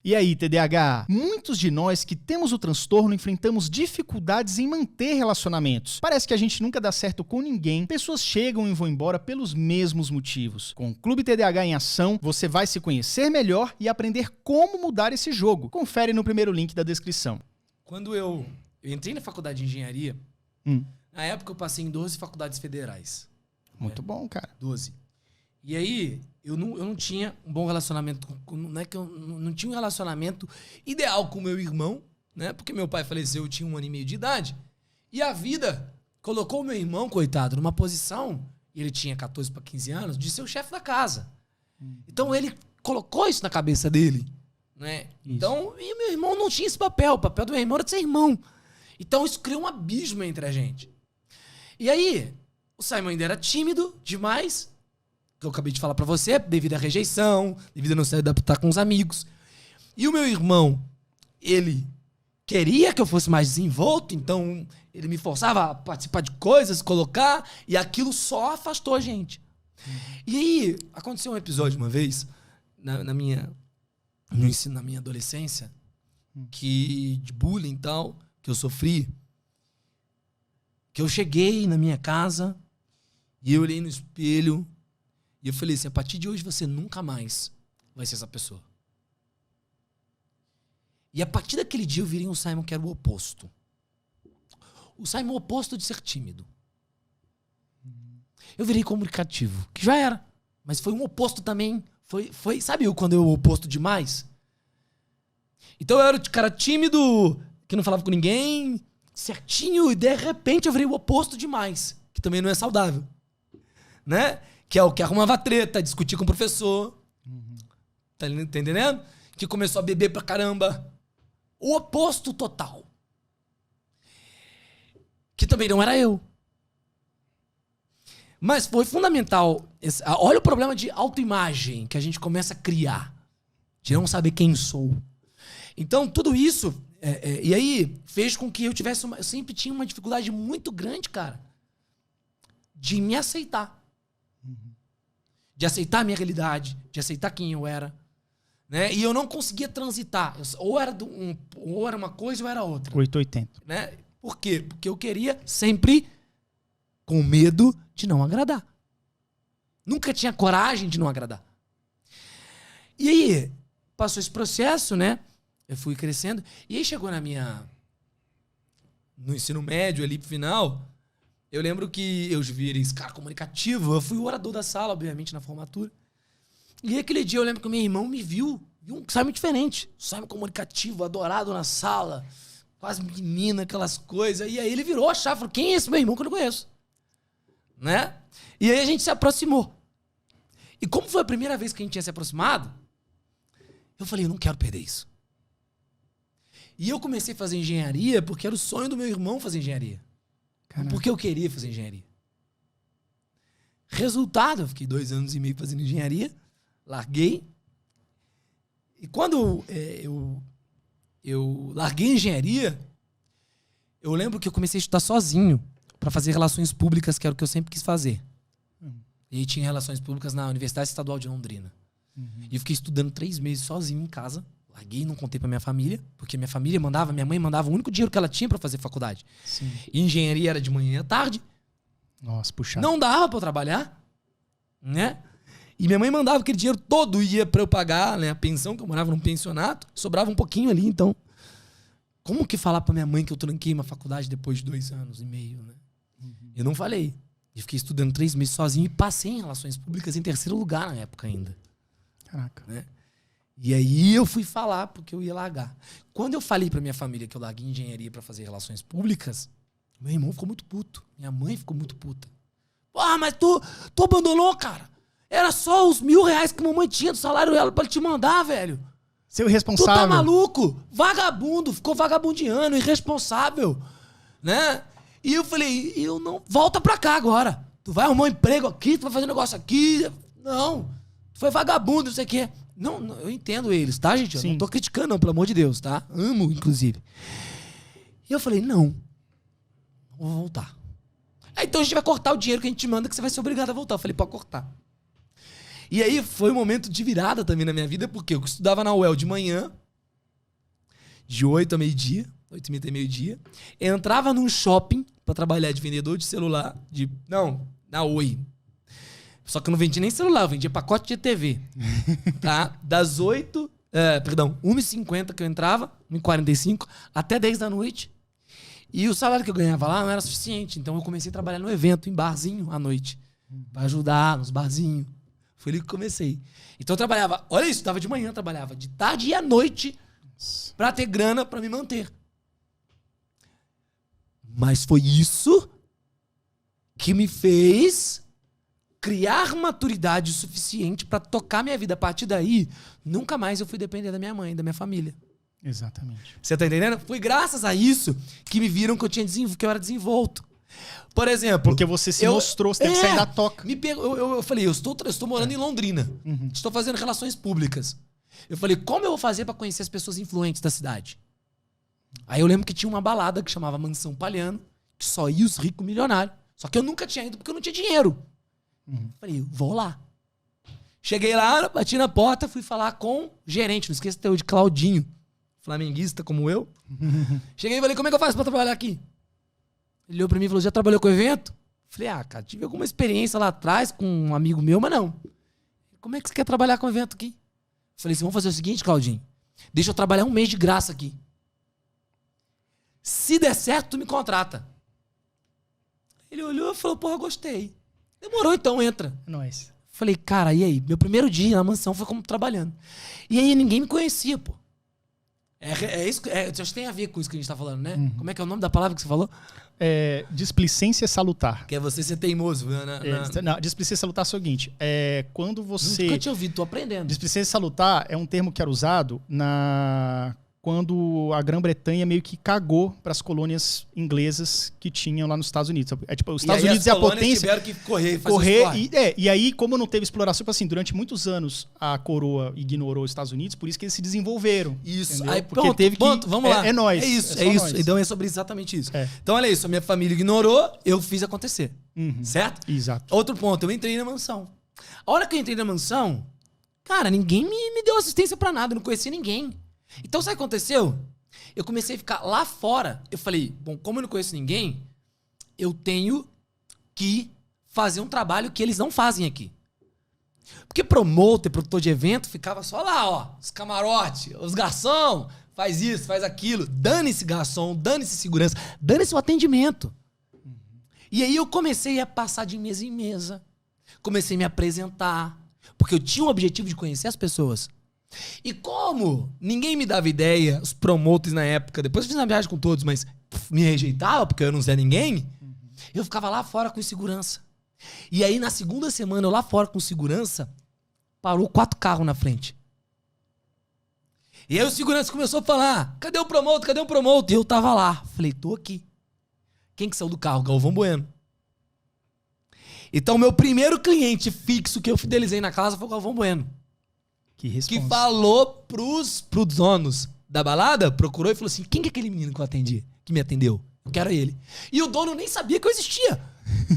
E aí, TDAH? Muitos de nós que temos o transtorno enfrentamos dificuldades em manter relacionamentos. Parece que a gente nunca dá certo com ninguém, pessoas chegam e vão embora pelos mesmos motivos. Com o Clube TDAH em ação, você vai se conhecer melhor e aprender como mudar esse jogo. Confere no primeiro link da descrição. Quando eu entrei na faculdade de engenharia, na época eu passei em 12 faculdades federais. Muito bom, cara. 12. E aí, eu não tinha um bom relacionamento, não é que eu não tinha um relacionamento ideal com meu irmão, né? Porque meu pai faleceu, eu tinha 1 ano e meio de idade. E a vida colocou o meu irmão, coitado, numa posição, e ele tinha 14 para 15 anos, de ser o chefe da casa. Então ele colocou isso na cabeça dele, né? Então, e meu irmão não tinha esse papel. O papel do meu irmão era de ser irmão. Então isso criou um abismo entre a gente. E aí, o Simon ainda era tímido demais, que eu acabei de falar pra você, devido à rejeição, devido a não se adaptar com os amigos. E o meu irmão, ele queria que eu fosse mais desenvolto, então ele me forçava a participar de coisas, colocar, e aquilo só afastou a gente. E aí, aconteceu um episódio uma vez, no ensino, na minha adolescência, de bullying e tal, que eu sofri, que eu cheguei na minha casa e eu olhei no espelho e eu falei assim, a partir de hoje você nunca mais vai ser essa pessoa. E a partir daquele dia eu virei um Simon que era o oposto. O Simon oposto de ser tímido. Eu virei comunicativo, que já era, mas foi um oposto também. Sabe quando eu oposto demais? Então eu era o cara tímido, que não falava com ninguém, certinho, e de repente eu virei o oposto demais, que também não é saudável. Né? Que é o que arrumava treta, discutir com o professor. Tá entendendo? Que começou a beber pra caramba. O oposto total. Que também não era eu. Mas foi fundamental. Olha o problema de autoimagem que a gente começa a criar. De não saber quem sou. Então, tudo isso... e aí, fez com que eu sempre tinha uma dificuldade muito grande, cara, de me aceitar. De aceitar a minha realidade, de aceitar quem eu era. Né? E eu não conseguia transitar. Ou era uma coisa ou era outra. 880. Né? Por quê? Porque eu queria sempre com medo de não agradar. Nunca tinha coragem de não agradar. E aí, passou esse processo, né? Eu fui crescendo. E aí chegou no ensino médio ali pro final, eu lembro que eu virei esse cara comunicativo. Eu fui o orador da sala, obviamente, na formatura. E aquele dia eu lembro que o meu irmão me viu um Simon diferente. Simon comunicativo, adorado na sala, quase menina, aquelas coisas. E aí ele virou a chave, falou, quem é esse meu irmão que eu não conheço? Né? E aí a gente se aproximou. E como foi a primeira vez que a gente tinha se aproximado, eu falei, eu não quero perder isso. E eu comecei a fazer engenharia porque era o sonho do meu irmão fazer engenharia. Caraca. Porque eu queria fazer engenharia. Resultado, eu fiquei 2 anos e meio fazendo engenharia, larguei. E quando eu larguei a engenharia, eu lembro que eu comecei a estudar sozinho para fazer relações públicas, que era o que eu sempre quis fazer. E aí tinha relações públicas na Universidade Estadual de Londrina. E eu fiquei estudando 3 meses sozinho em casa. Larguei, não contei pra minha família, porque minha mãe mandava o único dinheiro que ela tinha pra fazer faculdade. Sim. E engenharia era de manhã e à tarde. Nossa, puxado. Não dava pra eu trabalhar, né? E minha mãe mandava aquele dinheiro todo, ia pra eu pagar, né, a pensão, que eu morava num pensionato. Sobrava um pouquinho ali, então. Como que falar pra minha mãe que eu tranquei uma faculdade depois de 2 anos e meio, né? Eu não falei. E fiquei estudando 3 meses sozinho e passei em relações públicas em 3º lugar na época ainda. Caraca. Né? E aí eu fui falar porque eu ia largar. Quando eu falei pra minha família que eu larguei engenharia pra fazer relações públicas, meu irmão ficou muito puto. Minha mãe ficou muito puta. Porra, mas tu abandonou, cara. Era só os R$1.000 que a mamãe tinha do salário dela pra te mandar, velho. Seu irresponsável. Tu tá maluco? Vagabundo. Ficou vagabundiano, irresponsável. Né? E eu falei, eu não... Volta pra cá agora. Tu vai arrumar um emprego aqui, tu vai fazer um negócio aqui. Não. Tu foi vagabundo, não sei o quê. Não, eu entendo eles, tá, gente? Eu não tô criticando, não, pelo amor de Deus, tá? Amo, inclusive. E eu falei, não vou voltar. Aí, então a gente vai cortar o dinheiro que a gente te manda, que você vai ser obrigado a voltar. Eu falei, pode cortar. E aí foi um momento de virada também na minha vida, porque eu estudava na UEL de manhã, de 8 a meio-dia, 8h30 até meio-dia. Entrava num shopping pra trabalhar de vendedor de celular. Na Oi. Só que eu não vendia nem celular, eu vendia pacote de TV. Tá? Das 1h50 que eu entrava, 1h45, até 10 da noite. E o salário que eu ganhava lá não era suficiente. Então eu comecei a trabalhar no evento, em barzinho, à noite. Pra ajudar nos barzinhos. Foi ali que comecei. Então eu trabalhava, olha isso, tava de manhã, trabalhava de tarde e à noite pra ter grana pra me manter. Mas foi isso que me fez criar maturidade suficiente pra tocar minha vida. A partir daí, nunca mais eu fui depender da minha mãe, da minha família. Exatamente. Você tá entendendo? Foi graças a isso que me viram que eu era desenvolto. Por exemplo... Porque você se mostrou, você teve que sair da toca. Eu falei, eu estou morando em Londrina. Estou fazendo relações públicas. Eu falei, como eu vou fazer pra conhecer as pessoas influentes da cidade? Aí eu lembro que tinha uma balada que chamava Mansão Palhano, que só ia os ricos milionários. Só que eu nunca tinha ido porque eu não tinha dinheiro. Falei, vou lá. Cheguei lá, bati na porta, fui falar com o gerente, não esqueça até de Claudinho, flamenguista como eu. Cheguei e falei, como é que eu faço pra trabalhar aqui? Ele olhou pra mim e falou, já trabalhou com evento? Falei, cara, tive alguma experiência lá atrás com um amigo meu, mas não. Como é que você quer trabalhar com evento aqui? Falei assim, vamos fazer o seguinte, Claudinho, deixa eu trabalhar 1 mês de graça aqui. Se der certo, tu me contrata. Ele olhou e falou, porra, gostei. Demorou então, entra. Nóis. Falei, cara, e aí? Meu primeiro dia na mansão foi como trabalhando. E aí ninguém me conhecia, pô. Isso, acho que tem a ver com isso que a gente tá falando, né? Como é que é o nome da palavra que você falou? Displicência salutar. Que é você ser teimoso. Não, displicência salutar é o seguinte. Quando você... Nunca tinha ouvido, tô aprendendo. Displicência salutar é um termo que era usado quando a Grã-Bretanha meio que cagou para as colônias inglesas que tinham lá nos Estados Unidos. Tipo, os Estados Unidos é a potência. Tiveram que correr e aí, como não teve exploração, tipo assim, durante muitos anos a coroa ignorou os Estados Unidos, por isso que eles se desenvolveram. Isso. Entendeu? Aí, porque teve que... vamos lá. É nóis. É isso. Nós. Então é sobre exatamente isso. Então olha isso, a minha família ignorou, eu fiz acontecer. Certo? Exato. Outro ponto, eu entrei na mansão. A hora que eu entrei na mansão, cara, ninguém me deu assistência pra nada, eu não conhecia ninguém. Então, sabe o que aconteceu? Eu comecei a ficar lá fora. Eu falei, bom, como eu não conheço ninguém, eu tenho que fazer um trabalho que eles não fazem aqui. Porque promotor, produtor de evento, ficava só lá, ó, os camarotes, os garçom, faz isso, faz aquilo. Dane-se garçom, dane-se segurança, dane-se o atendimento. E aí eu comecei a passar de mesa em mesa. Comecei a me apresentar. Porque eu tinha o objetivo de conhecer as pessoas. E como ninguém me dava ideia, os promotores na época, depois eu fiz uma viagem com todos, mas me rejeitava porque eu não sei ninguém, eu ficava lá fora com segurança. E aí na segunda semana, eu lá fora com segurança, parou 4 carros na frente. E aí o segurança começou a falar, cadê o promotor, cadê o promotor? E eu tava lá, falei, tô aqui. Quem que saiu do carro? Galvão Bueno. Então meu primeiro cliente fixo que eu fidelizei na casa foi o Galvão Bueno. Que falou pros donos da balada, procurou e falou assim, quem que é aquele menino que eu atendi, que me atendeu? Eu quero ele. E o dono nem sabia que eu existia.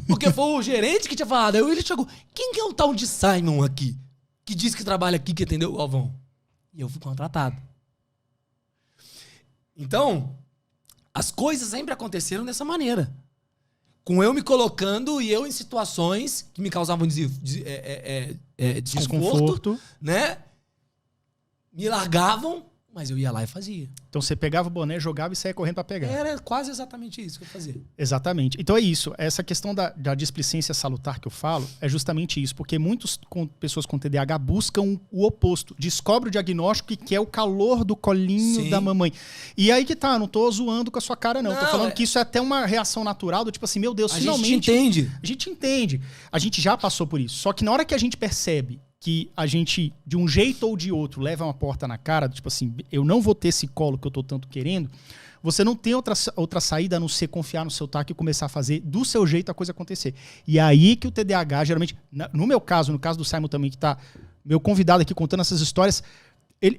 Porque foi o gerente que tinha falado. Aí ele chegou, quem que é o tal de Simon aqui? Que diz que trabalha aqui, que atendeu o Galvão? E eu fui contratado. Então, as coisas sempre aconteceram dessa maneira. Com eu me colocando e eu em situações que me causavam desconforto, né? Me largavam, mas eu ia lá e fazia. Então você pegava o boné, jogava e saía correndo pra pegar. Era quase exatamente isso que eu fazia. Exatamente. Então é isso. Essa questão da displicência salutar que eu falo é justamente isso. Porque muitas pessoas com TDAH buscam o oposto. Descobre o diagnóstico e quer o calor do colinho da mamãe. E aí que tá, não tô zoando com a sua cara não. Tô falando que isso é até uma reação natural do tipo assim, meu Deus, finalmente... A gente entende. A gente entende. A gente já passou por isso. Só que na hora que a gente percebe que a gente, de um jeito ou de outro, leva uma porta na cara, tipo assim, eu não vou ter esse colo que eu tô tanto querendo, você não tem outra saída a não ser confiar no seu taco e começar a fazer do seu jeito a coisa acontecer. E aí que o TDAH, geralmente, no meu caso, no caso do Simon também, que tá meu convidado aqui contando essas histórias,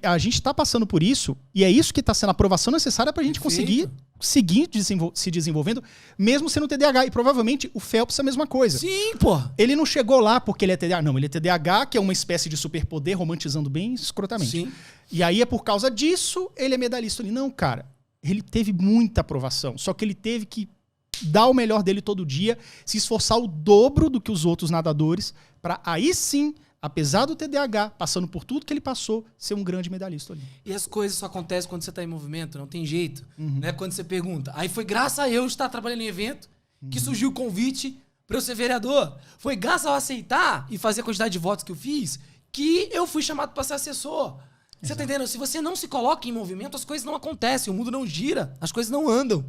a gente tá passando por isso, e é isso que tá sendo a aprovação necessária pra gente conseguir seguir se desenvolvendo, mesmo sendo TDAH. E provavelmente o Phelps é a mesma coisa. Sim, pô. Ele não chegou lá porque ele é TDAH. Não, ele é TDAH, que é uma espécie de superpoder, romantizando bem escrotamente. Sim. E aí é por causa disso, ele é medalhista. Não, cara, ele teve muita aprovação, só que ele teve que dar o melhor dele todo dia, se esforçar o dobro do que os outros nadadores, para aí sim, apesar do TDAH, passando por tudo que ele passou, ser um grande medalhista olímpico. E as coisas só acontecem quando você tá em movimento, não tem jeito. Né? Quando você pergunta. Aí foi graças a eu estar trabalhando em evento que surgiu o convite para eu ser vereador. Foi graças a eu aceitar e fazer a quantidade de votos que eu fiz que eu fui chamado para ser assessor. Você tá entendendo? Se você não se coloca em movimento, as coisas não acontecem, o mundo não gira, as coisas não andam.